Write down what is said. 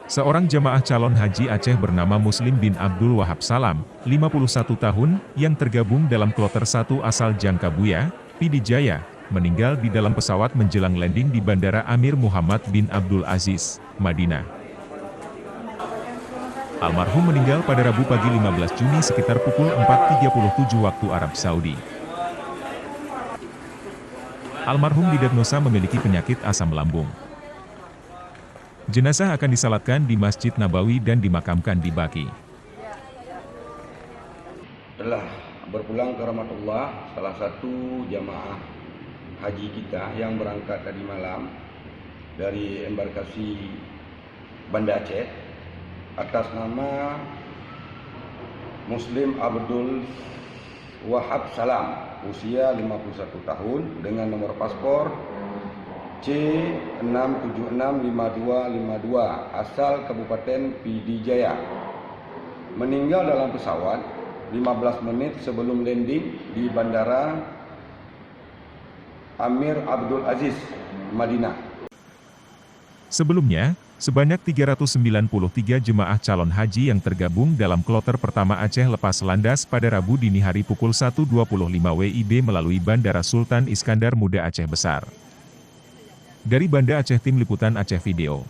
Seorang jamaah calon haji Aceh bernama Muslim bin Abdul Wahab Salam, 51 tahun, yang tergabung dalam kloter 1 asal Jangkabuya, Pidi Jaya, meninggal di dalam pesawat menjelang landing di Bandara Amir Muhammad bin Abdul Aziz, Madinah. Almarhum meninggal pada Rabu pagi 15 Juni sekitar pukul 4.37 waktu Arab Saudi. Almarhum didiagnosa memiliki penyakit asam lambung. Jenazah akan disalatkan di Masjid Nabawi dan dimakamkan di Baqi. Telah berpulang ke rahmatullah salah satu jamaah haji kita yang berangkat tadi malam dari embarkasi Banda Aceh atas nama Muslim Abdul Wahab Salam, usia 51 tahun dengan nomor paspor C6765252 asal Kabupaten Pidi Jaya. Meninggal dalam pesawat 15 menit sebelum landing di Bandara Amir Abdul Aziz, Madinah. Sebelumnya, sebanyak 393 jemaah calon haji yang tergabung dalam kloter pertama Aceh lepas landas pada Rabu dini hari pukul 1.25 WIB melalui Bandara Sultan Iskandar Muda Aceh Besar. Dari Banda Aceh, Tim Liputan Aceh Video.